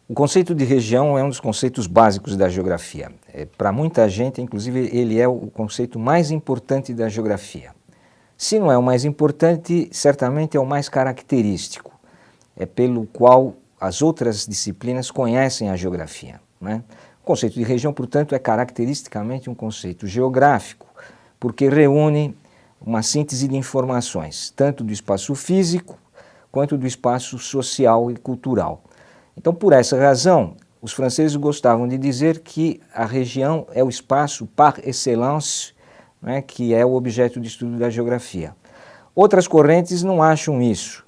O conceito de região é um dos conceitos básicos da geografia. Para muita gente, inclusive, ele é o conceito mais importante da geografia. Se não é o mais importante, certamente é o mais característico. É pelo qual as outras disciplinas conhecem a geografia, né? O conceito de região, portanto, é caracteristicamente um conceito geográfico, porque reúne uma síntese de informações, tanto do espaço físico quanto do espaço social e cultural. Então, por essa razão, os franceses gostavam de dizer que a região é o espaço par excellence, né, que é o objeto de estudo da geografia. Outras correntes não acham isso,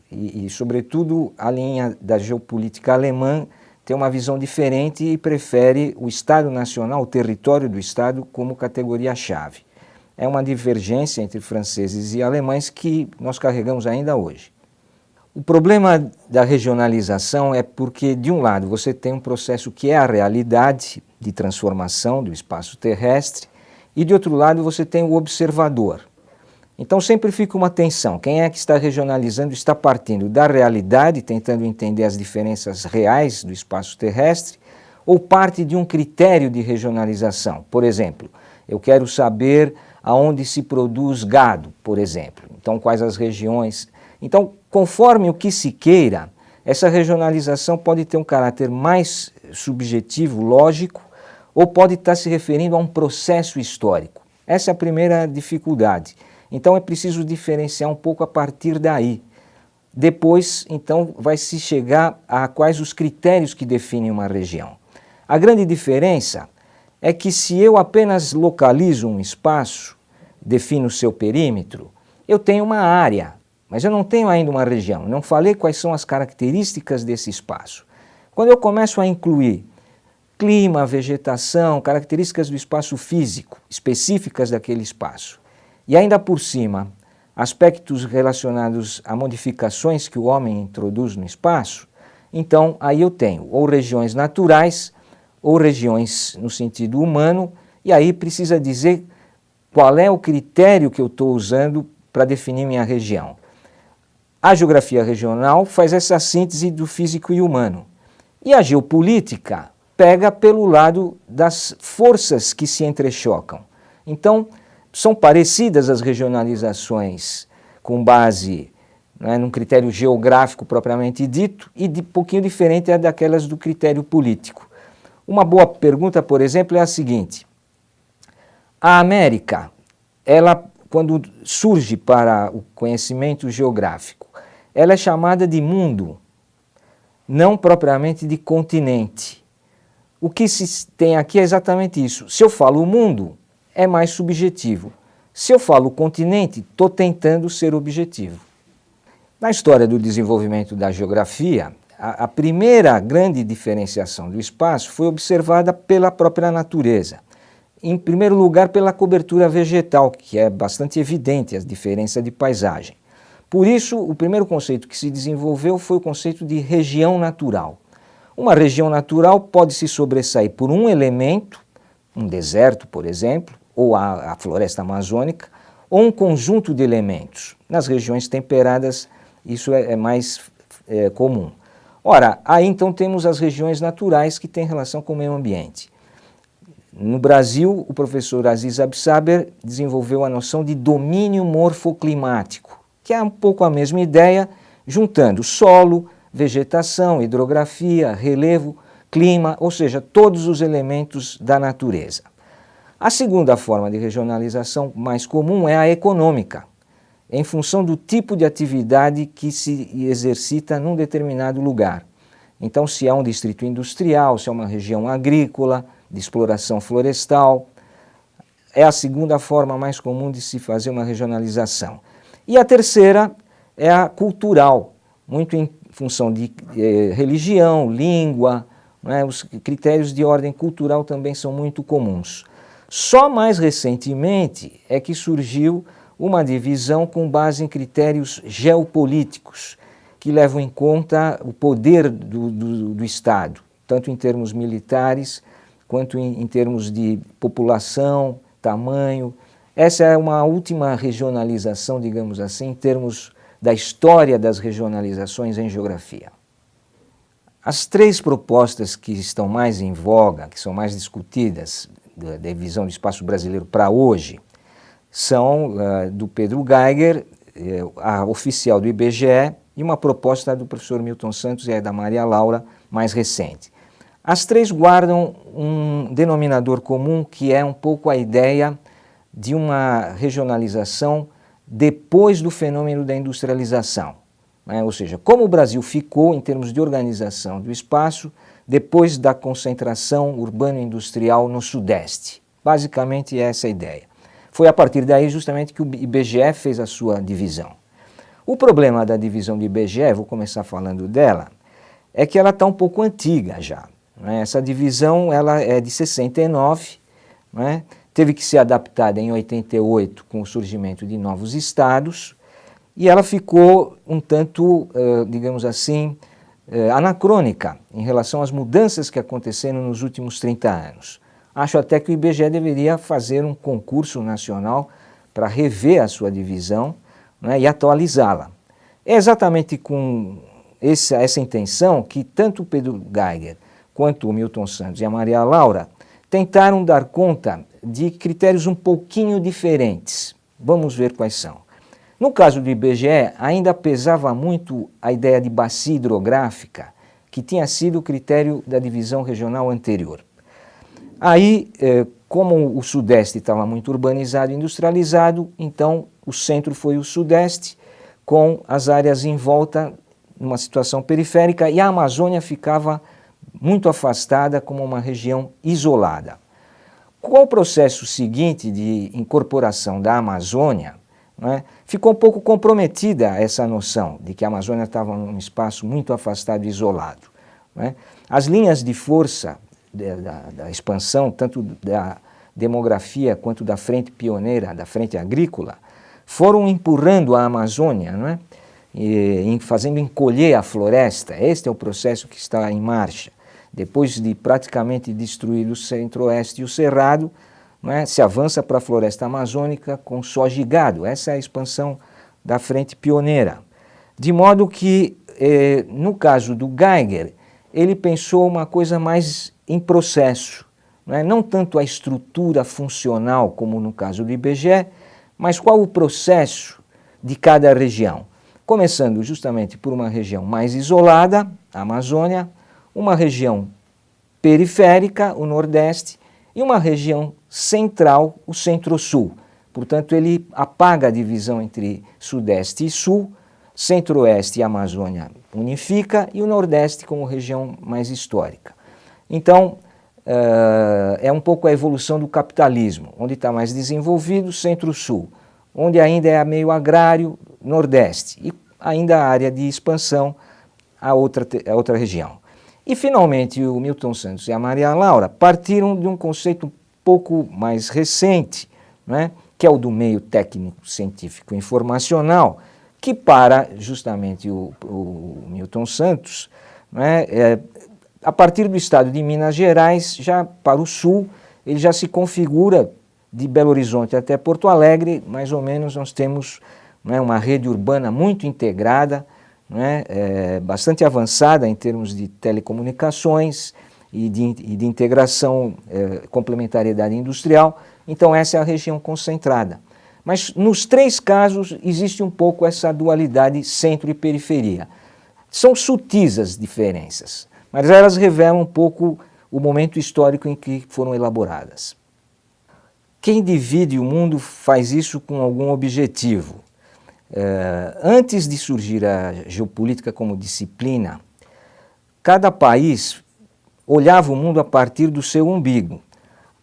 sobretudo, a linha da geopolítica alemã tem uma visão diferente e prefere o Estado Nacional, o território do Estado, como categoria-chave. É uma divergência entre franceses e alemães que nós carregamos ainda hoje. O problema da regionalização é porque, de um lado, você tem um processo que é a realidade de transformação do espaço terrestre e, de outro lado, você tem o observador. Então sempre fica uma tensão. Quem é que está regionalizando está partindo da realidade, tentando entender as diferenças reais do espaço terrestre, ou parte de um critério de regionalização. Por exemplo, eu quero saber aonde se produz gado, por exemplo. Então quais as regiões. Então, conforme o que se queira, essa regionalização pode ter um caráter mais subjetivo, lógico, ou pode estar se referindo a um processo histórico. Essa é a primeira dificuldade. Então é preciso diferenciar um pouco a partir daí. Depois, então, vai se chegar a quais os critérios que definem uma região. A grande diferença é que se eu apenas localizo um espaço, defino o seu perímetro, eu tenho uma área, mas eu não tenho ainda uma região. Não falei quais são as características desse espaço. Quando eu começo a incluir clima, vegetação, características do espaço físico, específicas daquele espaço, e ainda por cima, aspectos relacionados a modificações que o homem introduz no espaço, então aí eu tenho ou regiões naturais ou regiões no sentido humano, e aí precisa dizer qual é o critério que eu estou usando para definir minha região. A geografia regional faz essa síntese do físico e humano. E a geopolítica pega pelo lado das forças que se entrechocam. Então, são parecidas as regionalizações com base, né, num critério geográfico propriamente dito e de pouquinho diferente é daquelas do critério político. Uma boa pergunta, por exemplo, é a seguinte: a América, ela, quando surge para o conhecimento geográfico, ela é chamada de mundo, não propriamente de continente. O que se tem aqui é exatamente isso. Se eu falo o mundo, é mais subjetivo. Se eu falo continente, estou tentando ser objetivo. Na história do desenvolvimento da geografia, a primeira grande diferenciação do espaço foi observada pela própria natureza. Em primeiro lugar, pela cobertura vegetal, que é bastante evidente a diferença de paisagem. Por isso, o primeiro conceito que se desenvolveu foi o conceito de região natural. Uma região natural pode se sobressair por um elemento, um deserto, por exemplo, ou a floresta amazônica, ou um conjunto de elementos. Nas regiões temperadas, isso é mais comum. Ora, aí então temos as regiões naturais que têm relação com o meio ambiente. No Brasil, o professor Aziz Absaber desenvolveu a noção de domínio morfoclimático, que é um pouco a mesma ideia, juntando solo, vegetação, hidrografia, relevo, clima, ou seja, todos os elementos da natureza. A segunda forma de regionalização mais comum é a econômica, em função do tipo de atividade que se exercita num determinado lugar. Então, se é um distrito industrial, se é uma região agrícola, de exploração florestal, é a segunda forma mais comum de se fazer uma regionalização. E a terceira é a cultural, muito em função de religião, língua, né? Os critérios de ordem cultural também são muito comuns. Só mais recentemente é que surgiu uma divisão com base em critérios geopolíticos, que levam em conta o poder do Estado, tanto em termos militares, quanto em termos de população, tamanho. Essa é uma última regionalização, digamos assim, em termos da história das regionalizações em geografia. As três propostas que estão mais em voga, que são mais discutidas da divisão do espaço brasileiro para hoje, são do Pedro Geiger, a oficial do IBGE, e uma proposta do professor Milton Santos e da Maria Laura, mais recente. As três guardam um denominador comum que é um pouco a ideia de uma regionalização depois do fenômeno da industrialização. Ou seja, como o Brasil ficou em termos de organização do espaço depois da concentração urbano-industrial no Sudeste. Basicamente essa é a ideia. Foi a partir daí justamente que o IBGE fez a sua divisão. O problema da divisão do IBGE, vou começar falando dela, é que ela está um pouco antiga já. Essa divisão ela é de 69, teve que ser adaptada em 88 com o surgimento de novos estados, e ela ficou um tanto, digamos assim, anacrônica em relação às mudanças que aconteceram nos últimos 30 anos. Acho até que o IBGE deveria fazer um concurso nacional para rever a sua divisão, e atualizá-la. É exatamente com essa intenção que tanto o Pedro Geiger quanto o Milton Santos e a Maria Laura tentaram dar conta de critérios um pouquinho diferentes. Vamos ver quais são. No caso do IBGE, ainda pesava muito a ideia de bacia hidrográfica, que tinha sido o critério da divisão regional anterior. Aí, como o Sudeste estava muito urbanizado e industrializado, então o centro foi o Sudeste, com as áreas em volta numa situação periférica, e a Amazônia ficava muito afastada como uma região isolada. Com o processo seguinte de incorporação da Amazônia, ficou um pouco comprometida essa noção de que a Amazônia estava num espaço muito afastado e isolado. As linhas de força da expansão, tanto da demografia quanto da frente pioneira, da frente agrícola, foram empurrando a Amazônia, e fazendo encolher a floresta. Este é o processo que está em marcha. Depois de praticamente destruir o centro-oeste e o cerrado, se avança para a floresta amazônica com soja e gado. Essa é a expansão da frente pioneira. De modo que, no caso do Geiger, ele pensou uma coisa mais em processo, não tanto a estrutura funcional como no caso do IBGE, mas qual o processo de cada região. Começando justamente por uma região mais isolada, a Amazônia, uma região periférica, o Nordeste, e uma região central, o Centro-Sul. Portanto, ele apaga a divisão entre Sudeste e Sul, Centro-Oeste e Amazônia unifica, e o Nordeste como região mais histórica. Então, é um pouco a evolução do capitalismo, onde está mais desenvolvido, Centro-Sul, onde ainda é meio agrário, Nordeste, e ainda a área de expansão, a outra região. E, finalmente, o Milton Santos e a Maria Laura partiram de um conceito um pouco mais recente, que é o do meio técnico, científico e informacional, que para justamente o Milton Santos, a partir do estado de Minas Gerais, já para o sul, ele já se configura de Belo Horizonte até Porto Alegre, mais ou menos nós temos uma rede urbana muito integrada, bastante avançada em termos de telecomunicações e de integração, complementariedade industrial. Então essa é a região concentrada. Mas nos três casos existe um pouco essa dualidade centro e periferia. São sutis as diferenças, mas elas revelam um pouco o momento histórico em que foram elaboradas. Quem divide o mundo faz isso com algum objetivo. Antes de surgir a geopolítica como disciplina, cada país olhava o mundo a partir do seu umbigo.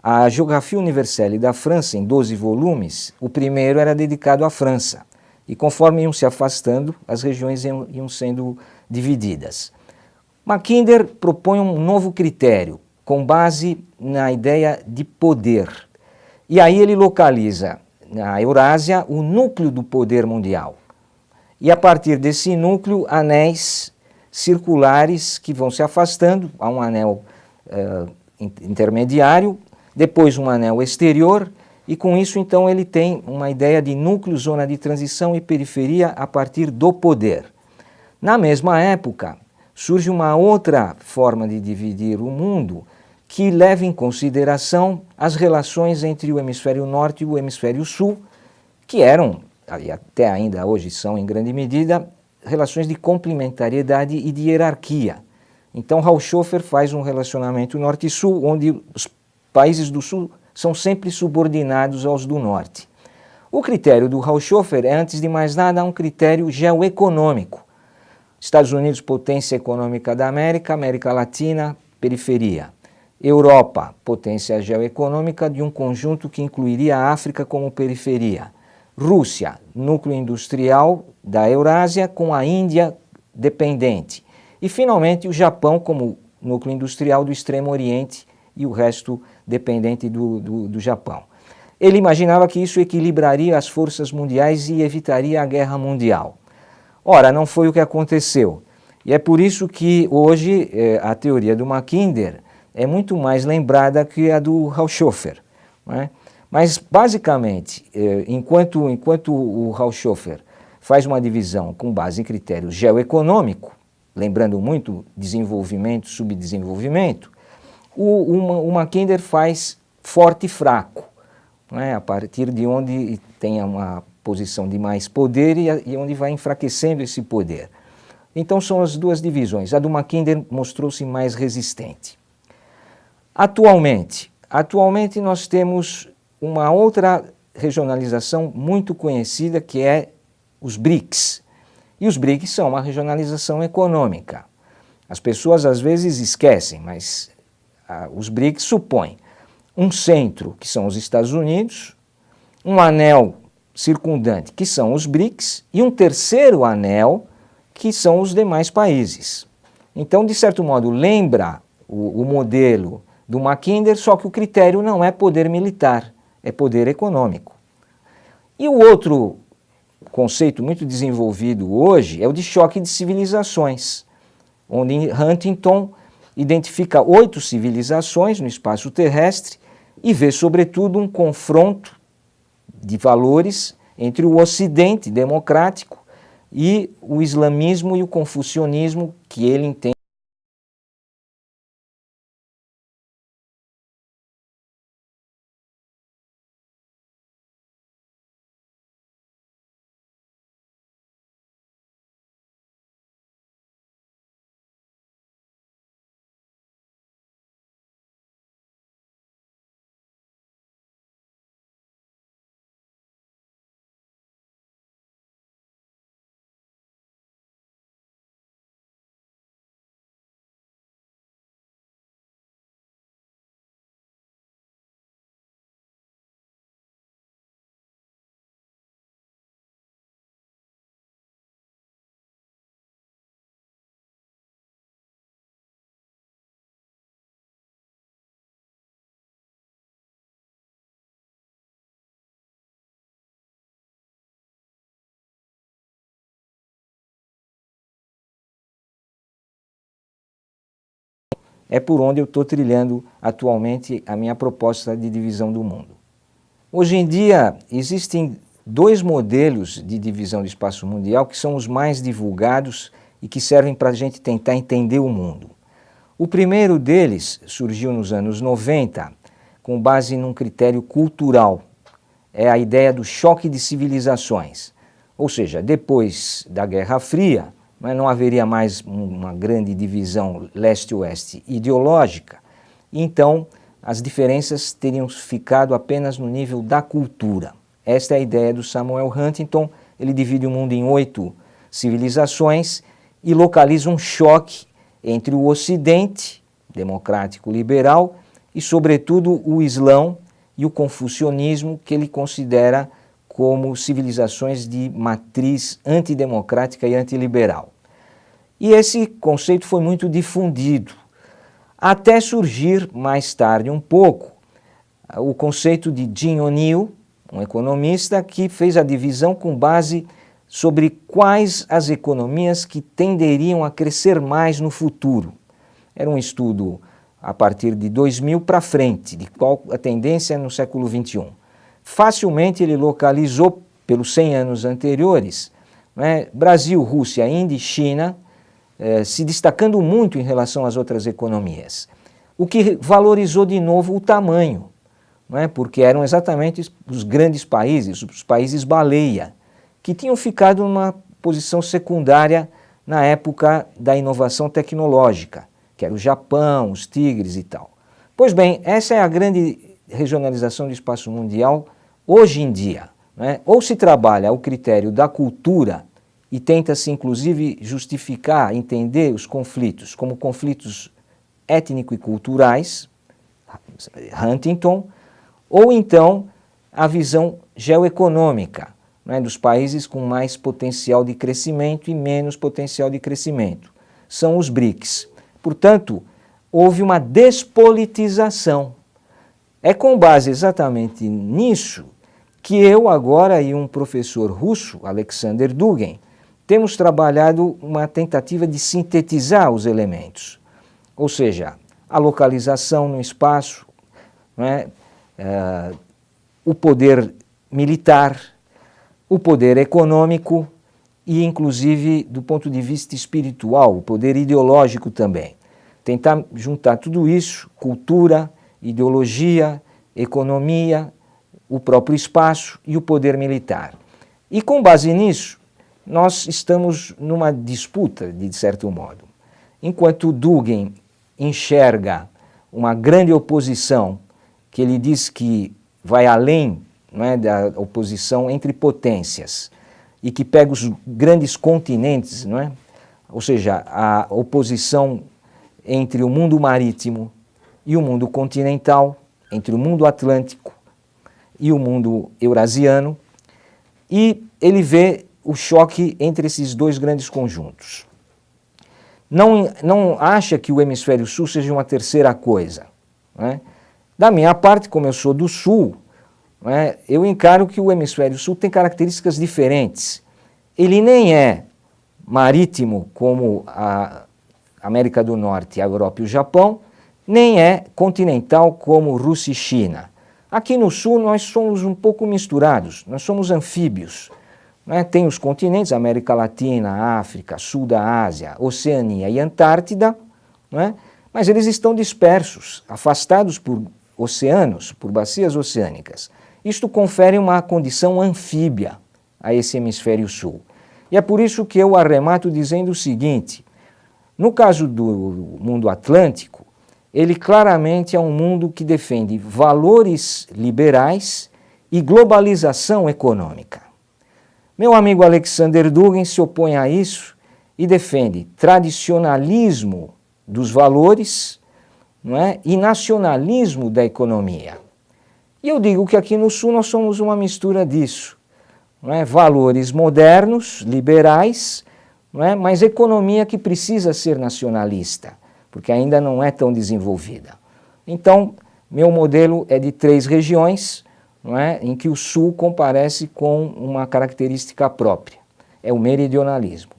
A Geografia Universelle da França, em 12 volumes, o primeiro era dedicado à França, e conforme iam se afastando, as regiões iam sendo divididas. Mackinder propõe um novo critério, com base na ideia de poder, e aí ele localiza na Eurásia o núcleo do poder mundial. E a partir desse núcleo, anéis circulares que vão se afastando, há um anel intermediário, depois um anel exterior, e com isso então ele tem uma ideia de núcleo, zona de transição e periferia a partir do poder. Na mesma época, surge uma outra forma de dividir o mundo que leva em consideração as relações entre o hemisfério norte e o hemisfério sul, que eram, e até ainda hoje são em grande medida, relações de complementariedade e de hierarquia. Então Haushofer faz um relacionamento norte e sul, onde os países do sul são sempre subordinados aos do norte. O critério do Haushofer é, antes de mais nada, um critério geoeconômico. Estados Unidos, potência econômica da América, América Latina, periferia. Europa, potência geoeconômica de um conjunto que incluiria a África como periferia. Rússia, núcleo industrial da Eurásia com a Índia dependente. E, finalmente, o Japão como núcleo industrial do Extremo Oriente e o resto dependente do Japão. Ele imaginava que isso equilibraria as forças mundiais e evitaria a guerra mundial. Ora, não foi o que aconteceu. E é por isso que hoje a teoria do Mackinder é muito mais lembrada que a do Haushofer, não é? Mas, basicamente, enquanto o Haushofer faz uma divisão com base em critério geoeconômico, lembrando muito desenvolvimento, subdesenvolvimento, o Mackinder faz forte e fraco, não é? A partir de onde tem uma posição de mais poder e onde vai enfraquecendo esse poder. Então são as duas divisões. A do Mackinder mostrou-se mais resistente. Atualmente nós temos uma outra regionalização muito conhecida, que é os BRICS. E os BRICS são uma regionalização econômica. As pessoas às vezes esquecem, mas os BRICS supõem um centro, que são os Estados Unidos, um anel circundante, que são os BRICS, e um terceiro anel, que são os demais países. Então, de certo modo, lembra o modelo do Mackinder, só que o critério não é poder militar, é poder econômico. E o outro conceito muito desenvolvido hoje é o de choque de civilizações, onde Huntington identifica 8 civilizações no espaço terrestre e vê, sobretudo, um confronto de valores entre o Ocidente democrático e o islamismo e o confucionismo, que ele entende é por onde eu estou trilhando atualmente a minha proposta de divisão do mundo. Hoje em dia existem 2 modelos de divisão do espaço mundial que são os mais divulgados e que servem para a gente tentar entender o mundo. O primeiro deles surgiu nos anos 90 com base num critério cultural. É a ideia do choque de civilizações. Ou seja, depois da Guerra Fria, mas não haveria mais uma grande divisão leste-oeste ideológica, então as diferenças teriam ficado apenas no nível da cultura. Esta é a ideia do Samuel Huntington. Ele divide o mundo em 8 civilizações e localiza um choque entre o Ocidente, democrático liberal, e sobretudo o Islão e o confucionismo, que ele considera como civilizações de matriz antidemocrática e antiliberal. E esse conceito foi muito difundido, até surgir mais tarde um pouco o conceito de Jim O'Neill, um economista que fez a divisão com base sobre quais as economias que tenderiam a crescer mais no futuro. Era um estudo a partir de 2000 para frente, de qual a tendência no século XXI. Facilmente ele localizou, pelos 100 anos anteriores, Brasil, Rússia, Índia e China se destacando muito em relação às outras economias, o que valorizou de novo o tamanho, não é? Porque eram exatamente os grandes países, os países baleia, que tinham ficado numa posição secundária na época da inovação tecnológica, que era o Japão, os tigres e tal. Pois bem, essa é a grande regionalização do espaço mundial hoje em dia, né? Ou se trabalha o critério da cultura e tenta-se inclusive justificar, entender os conflitos como conflitos étnico e culturais, Huntington, ou então a visão geoeconômica, né, dos países com mais potencial de crescimento e menos potencial de crescimento. São os BRICS. Portanto, houve uma despolitização. É com base exatamente nisso que eu agora e um professor russo, Alexander Dugin, temos trabalhado uma tentativa de sintetizar os elementos. Ou seja, a localização no espaço, né, o poder militar, o poder econômico e, inclusive, do ponto de vista espiritual, o poder ideológico também. Tentar juntar tudo isso, cultura, ideologia, economia, o próprio espaço e o poder militar. E com base nisso, nós estamos numa disputa, de certo modo. Enquanto Dugin enxerga uma grande oposição, que ele diz que vai além, não é, da oposição entre potências, e que pega os grandes continentes, não é? Ou seja, a oposição entre o mundo marítimo e o mundo continental, entre o mundo atlântico e o mundo eurasiano, e ele vê o choque entre esses dois grandes conjuntos. Não acha que o hemisfério sul seja uma terceira coisa, não é? Da minha parte, como eu sou do sul, não é, eu encaro que o hemisfério sul tem características diferentes. Ele nem é marítimo como a América do Norte, a Europa e o Japão, nem é continental como Rússia e China. Aqui no sul nós somos um pouco misturados, nós somos anfíbios. Né? Tem os continentes, América Latina, África, Sul da Ásia, Oceania e Antártida, né? Mas eles estão dispersos, afastados por oceanos, por bacias oceânicas. Isto confere uma condição anfíbia a esse hemisfério sul. E é por isso que eu arremato dizendo o seguinte: no caso do mundo atlântico, ele claramente é um mundo que defende valores liberais e globalização econômica. Meu amigo Alexander Dugin se opõe a isso e defende tradicionalismo dos valores, não é, e nacionalismo da economia. E eu digo que aqui no Sul nós somos uma mistura disso, não é? Valores modernos, liberais, não é? Mas economia que precisa ser nacionalista, porque ainda não é tão desenvolvida. Então, meu modelo é de 3 regiões, não é? Em que o Sul comparece com uma característica própria, é o meridionalismo.